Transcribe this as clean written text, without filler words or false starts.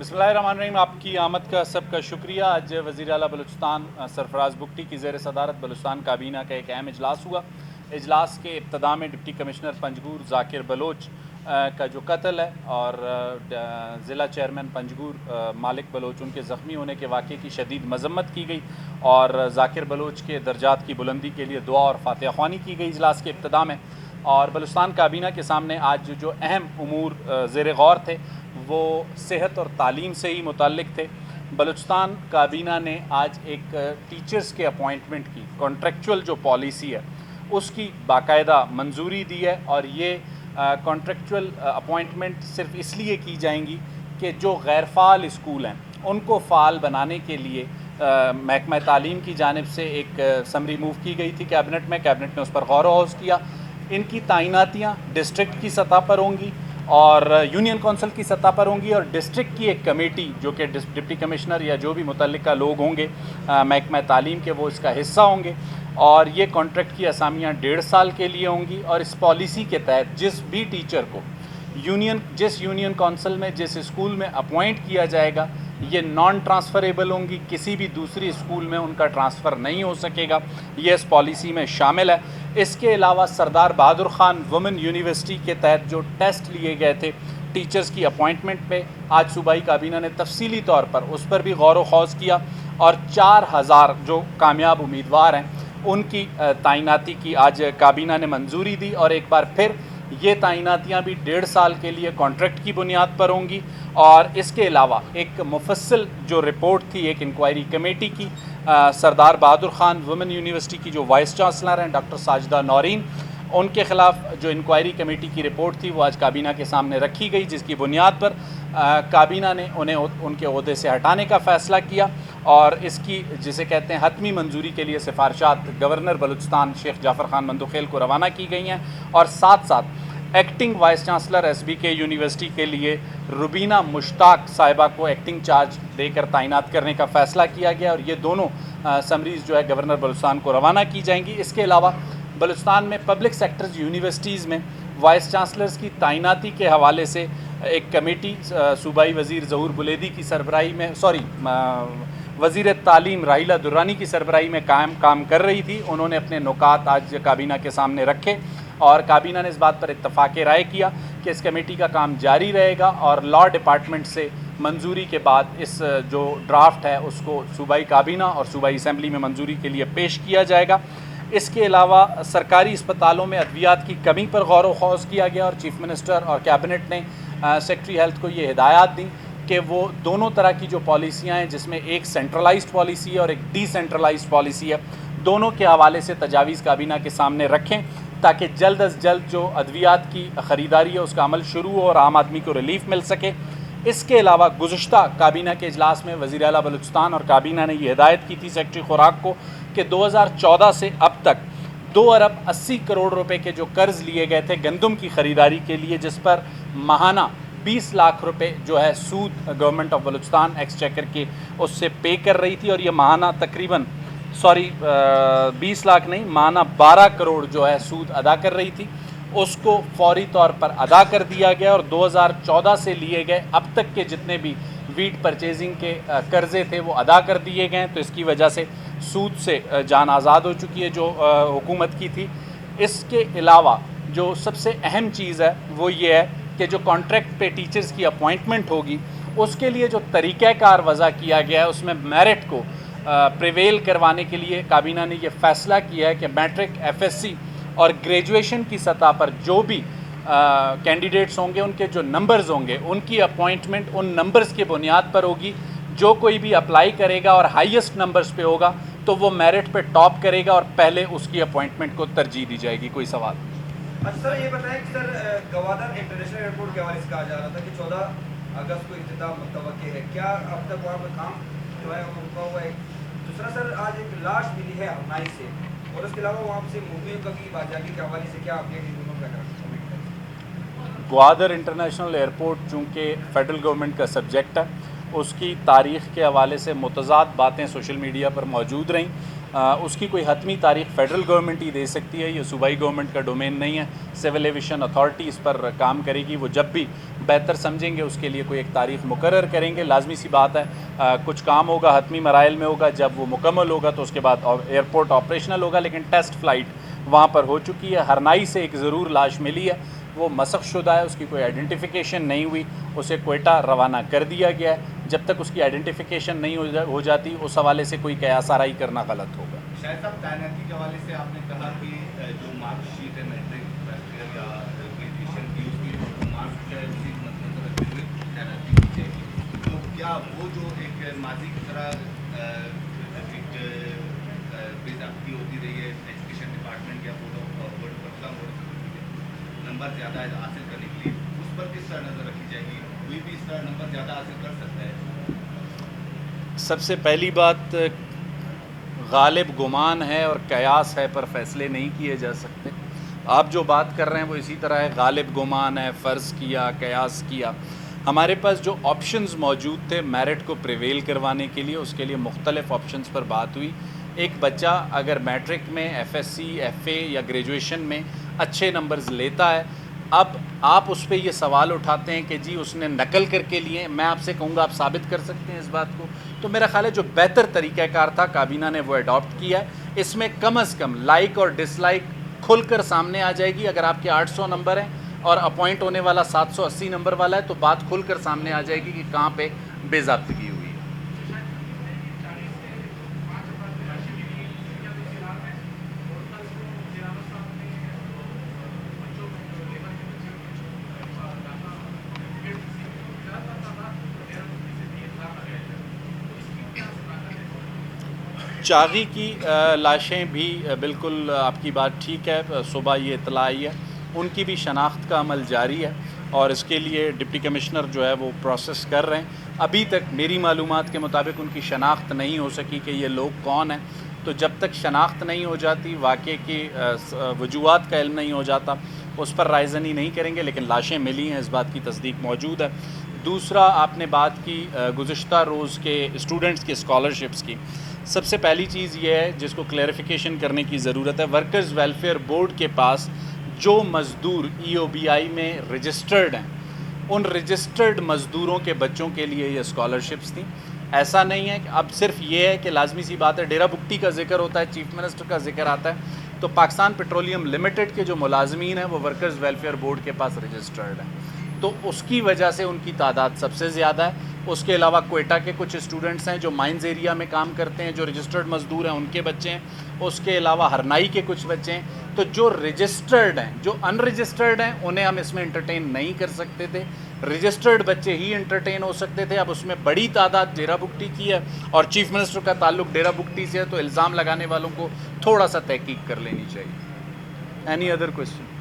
बिस्मिल्लाहिर्रहमानिर्रहीम। आपकी आमद का सबका शुक्रिया। आज वज़ीर आला बलूचिस्तान सरफराज बुगटी की ज़ेर सदारत बलूचिस्तान काबीना का एक अहम इजलास हुआ। इजलास के इब्तदा में डिप्टी कमिश्नर पंजगूर ज़ाकिर बलोच का जो कत्ल है और ज़िला चेयरमैन पंजगूर मालिक बलोच उनके ज़ख्मी होने के वाक़े की शदीद मज़म्मत की गई और ज़ाकिर बलोच के दर्जात की बुलंदी के लिए दुआ और फातिहा ख्वानी की गई इजलास के इब्तदा में। और बलूचिस्तान काबीना के सामने आज जो अहम उमूर ज़ेर गौर थे वो सेहत और तालीम से ही मुताल्लिक थे। बलूचिस्तान काबीना ने आज एक टीचर्स के अपॉइंटमेंट की कॉन्ट्रेक्चुअल जो पॉलिसी है उसकी बाकायदा मंजूरी दी है और ये कॉन्ट्रेक्चुअल अपॉइंटमेंट सिर्फ इसलिए की जाएंगी कि जो गैर फ़ाल स्कूल हैं उनको फ़ाल बनाने के लिए महकमा तालीम की जानिब से एक समरी मूव की गई थी कैबिनेट में। कैबिनेट ने उस पर गौर वहौस किया। इनकी तैनातियाँ डिस्ट्रिक्ट की सतह पर होंगी और यूनियन कौंसिल की सतह पर होंगी और डिस्ट्रिक्ट की एक कमेटी जो कि डिप्टी कमिश्नर या जो भी मुतल्लिका लोग होंगे महकमा तालीम के वो इसका हिस्सा होंगे। और ये कॉन्ट्रैक्ट की असामियाँ 1.5 साल के लिए होंगी और इस पॉलिसी के तहत जिस भी टीचर को जिस यूनियन कौंसिल में जिस स्कूल में अपॉइंट किया जाएगा ये नॉन ट्रांसफ़रेबल होंगी, किसी भी दूसरी स्कूल में उनका ट्रांसफ़र नहीं हो सकेगा, ये इस पॉलिसी में शामिल है। इसके अलावा सरदार बहादुर ख़ान वुमेन यूनिवर्सिटी के तहत जो टेस्ट लिए गए थे टीचर्स की अपॉइंटमेंट पे, आज सूबाई काबीना ने तफसीली तौर पर उस पर भी गौर व खौज़ किया और 4000 जो कामयाब उम्मीदवार हैं उनकी तैनाती की आज काबीना ने मंजूरी दी। और एक बार फिर ये तैनातियाँ भी 1.5 साल के लिए कॉन्ट्रैक्ट की बुनियाद पर होंगी। और इसके अलावा एक मुफस्सल जो रिपोर्ट थी एक इंक्वायरी कमेटी की सरदार बहादुर ख़ान वुमेन यूनिवर्सिटी की जो वाइस चांसलर हैं डॉक्टर साजिदा नौरीन, उनके ख़िलाफ़ जो इंक्वायरी कमेटी की रिपोर्ट थी वो आज काबीना के सामने रखी गई, जिसकी बुनियाद पर काबीना ने उन्हें उनके ओहदे से हटाने का फ़ैसला किया और इसकी जिसे कहते हैं हतमी मंजूरी के लिए सिफारशात गवर्नर बलूचिस्तान शेख जाफ़र ख़ान मंदुखेल को रवाना की गई हैं। और साथ साथ acting vice chancellor SBK university के लिए रुबीना मुश्ताक साहिबा को एक्टिंग चार्ज देकर तैनात करने का फ़ैसला किया गया और ये दोनों समरीज़ जो है गवर्नर बलूचिस्तान को रवाना की जाएंगी। इसके अलावा बलूचिस्तान में पब्लिक सेक्टर्स यूनिवर्सिटीज़ में वाइस चांसलर्स की तैनाती के हवाले से एक कमेटी सूबाई वज़ीर ज़हूर बुलेदी की सरबराही में वज़ीर तालीम राहिला दुर्रानी की सरबराही में काम कर रही थी। उन्होंने अपने नुकात आज काबीना के सामने रखे और काबीना ने इस बात पर इत्तफ़ाक़ राय किया कि इस कमेटी का काम जारी रहेगा और लॉ डिपार्टमेंट से मंजूरी के बाद इस जो ड्राफ्ट है उसको सूबाई काबीना और सूबाई असम्बली में मंजूरी के लिए पेश किया जाएगा। इसके अलावा सरकारी अस्पतालों में अद्वियात की कमी पर गौर व खौज़ किया गया और चीफ़ मिनिस्टर और कैबिनेट ने सेक्रेटरी हेल्थ को ये हिदायत दी कि वो दोनों तरह की जो पॉलिसियाँ हैं जिसमें एक सेंट्रलाइज्ड पॉलिसी है और एक डिसेंट्रलाइज्ड पॉलिसी है, दोनों के हवाले से तजावीज़ काबीना के सामने रखें ताकि जल्द अज़ जल्द जो अद्वियात की ख़रीदारी है उसका अमल शुरू हो और आम आदमी को रिलीफ मिल सके। इसके अलावा गुज़श्ता काबीना के इजलास में वज़ीर आला बलूचिस्तान और काबीना ने ये हिदायत की थी सेक्रेटरी खुराक को कि 2014 से अब तक 2 अरब 80 करोड़ रुपए के जो कर्ज़ लिए गए थे गंदम की ख़रीदारी के लिए, जिस पर माहाना 20 लाख रुपए जो है सूद गवर्नमेंट ऑफ बलूचिस्तान एक्सचेकर के उससे पे कर रही थी और ये माहाना तकरीबन 20 लाख नहीं माहाना 12 करोड़ जो है सूद अदा कर रही थी, उसको फौरी तौर पर अदा कर दिया गया और 2014 से लिए गए अब तक के जितने भी वीट परचेजिंग के कर्ज़े थे वो अदा कर दिए गए। तो इसकी वजह से सूद से जान आज़ाद हो चुकी है जो हुकूमत की थी। इसके अलावा जो सबसे अहम चीज़ है वो ये है कि जो कॉन्ट्रैक्ट पे टीचर्स की अपॉइंटमेंट होगी उसके लिए जो तरीक़ाकार वज़ा किया गया है उसमें मेरिट को प्रिवेल करवाने के लिए काबीना ने ये फ़ैसला किया है कि मैट्रिक FSC और ग्रेजुएशन की सतह पर जो भी कैंडिडेट्स होंगे उनके जो नंबर्स होंगे उनकी अपॉइंटमेंट उन नंबर्स की बुनियाद पर होगी। जो कोई भी अप्लाई करेगा और हाईएस्ट नंबर्स पे होगा तो वो मेरिट पे टॉप करेगा और पहले उसकी अपॉइंटमेंट को तरजीह दी जाएगी। कोई सवाल? अच्छा सर, ये बताएं कि सर गवादर इंटरनेशनल एयरपोर्ट के हवाले से कहा जा रहा था कि 14 अगस्त को इख्तिताम मुतवक्किल है, क्या अब तक वहाँ पर काम जो है वो रुका हुआ है? दूसरा सर, आज एक लाश मिली है हरनाई से और उसके अलावा वहाँ से मूवियों का भी बाजागी के हवाले से क्या अपडेट इन दोनों का ग्वादर इंटरनेशनल एयरपोर्ट चूँकि फ़ेडरल गवर्नमेंट का सब्जेक्ट है, उसकी तारीख़ के हवाले से मुतज़ाद बातें सोशल मीडिया पर मौजूद रहीं। उसकी कोई हतमी तारीख़ फ़ेडरल गवर्नमेंट ही दे सकती है, ये सूबाई गवर्नमेंट का डोमेन नहीं है। सिविल एविएशन अथॉरिटी इस पर काम करेगी। वो जब भी بہتر سمجھیں گے اس کے لیے کوئی ایک تاریخ مقرر کریں گے. لازمی سی بات ہے کچھ کام ہوگا حتمی مراحل میں ہوگا, جب وہ مکمل ہوگا تو اس کے بعد ایئرپورٹ آپریشنل ہوگا. لیکن ٹیسٹ فلائٹ وہاں پر ہو چکی ہے. ہرنائی سے ایک ضرور لاش ملی ہے, وہ مسخ شدہ ہے, اس کی کوئی آئیڈینٹیفیکیشن نہیں ہوئی, اسے کوئٹہ روانہ کر دیا گیا ہے. جب تک اس کی آئیڈینٹیفیکیشن نہیں ہو جاتی اس حوالے سے کوئی قیاس آرائی کرنا غلط ہوگا. شاہد صاحب, تعیناتی کے حوالے سے آپ نے کہا کہ جو مارک شیٹ ہے میٹرک یا گریجویشن کی, اس کی مارکس جو ہے اسی مطلب رکھتے ہوئے تعیناتی کی جائے گی. تو کیا وہ جو ایک ماضی کی طرح ایک بے ضابطگی ہوتی رہی ہے ایجوکیشن ڈپارٹمنٹ یا بورڈ نمبر زیادہ حاصل کرنے کے لیے, اس پر کس طرح نظر رکھی جائے گی؟ کوئی بھی اس طرح نمبر زیادہ حاصل کر سکتا ہے؟ سب سے پہلی بات, غالب گمان ہے اور قیاس ہے پر فیصلے نہیں کیے جا سکتے. آپ جو بات کر رہے ہیں وہ اسی طرح ہے, غالب گمان ہے, فرض کیا, قیاس کیا. ہمارے پاس جو آپشنز موجود تھے میرٹ کو پریویل کروانے کے لیے, اس کے لیے مختلف آپشنز پر بات ہوئی. ایک بچہ اگر میٹرک میں F S C, F A یا گریجویشن میں اچھے نمبرز لیتا ہے, اب آپ اس پہ یہ سوال اٹھاتے ہیں کہ جی اس نے نقل کر کے لیے, میں آپ سے کہوں گا آپ ثابت کر سکتے ہیں اس بات کو. تو میرا خیال ہے جو بہتر طریقہ کار تھا کابینہ نے وہ اڈاپٹ کیا ہے. اس میں کم از کم لائک اور ڈس لائک کھل کر سامنے آ جائے گی. اگر آپ کے 800 نمبر ہیں اور اپوائنٹ ہونے والا 780 نمبر والا ہے تو بات کھل کر سامنے آ جائے گی کہ کہاں پہ بے ضابطگی ہوئی ہے. چاغی کی لاشیں بھی بالکل آپ کی بات ٹھیک ہے, صبح یہ اطلاع آئی ہے, ان کی بھی شناخت کا عمل جاری ہے اور اس کے لیے ڈپٹی کمشنر جو ہے وہ پروسیس کر رہے ہیں. ابھی تک میری معلومات کے مطابق ان کی شناخت نہیں ہو سکی کہ یہ لوگ کون ہیں. تو جب تک شناخت نہیں ہو جاتی, واقعے کی وجوہات کا علم نہیں ہو جاتا, اس پر رائے زنی نہیں کریں گے. لیکن لاشیں ملی ہیں, اس بات کی تصدیق موجود ہے. دوسرا, آپ نے بات کی گزشتہ روز کے اسٹوڈنٹس کی اسکالرشپس کی. سب سے پہلی چیز یہ ہے جس کو کلیریفیکیشن کرنے کی ضرورت ہے, ورکرز ویلفیئر بورڈ کے پاس جو مزدور ای او بی آئی میں رجسٹرڈ ہیں, ان رجسٹرڈ مزدوروں کے بچوں کے لیے یہ اسکالرشپس تھیں. ایسا نہیں ہے کہ اب صرف یہ ہے کہ لازمی سی بات ہے ڈیرا بگٹی کا ذکر ہوتا ہے, چیف منسٹر کا ذکر آتا ہے, تو پاکستان پیٹرولیم لمیٹڈ کے جو ملازمین ہیں وہ ورکرز ویلفیئر بورڈ کے پاس رجسٹرڈ ہیں, تو اس کی وجہ سے ان کی تعداد سب سے زیادہ ہے. اس کے علاوہ کوئٹہ کے کچھ اسٹوڈنٹس ہیں جو مائنز ایریا میں کام کرتے ہیں, جو رجسٹرڈ مزدور ہیں ان کے بچے ہیں. اس کے علاوہ ہرنائی کے کچھ بچے ہیں. تو جو رجسٹرڈ ہیں, جو ان رجسٹرڈ ہیں, انہیں ہم اس میں انٹرٹین نہیں کر سکتے تھے. رجسٹرڈ بچے ہی انٹرٹین ہو سکتے تھے. اب اس میں بڑی تعداد ڈیرا بگٹی کی ہے اور چیف منسٹر کا تعلق ڈیرا بگٹی سے ہے, تو الزام لگانے والوں کو تھوڑا سا تحقیق کر لینی چاہیے. Any other question?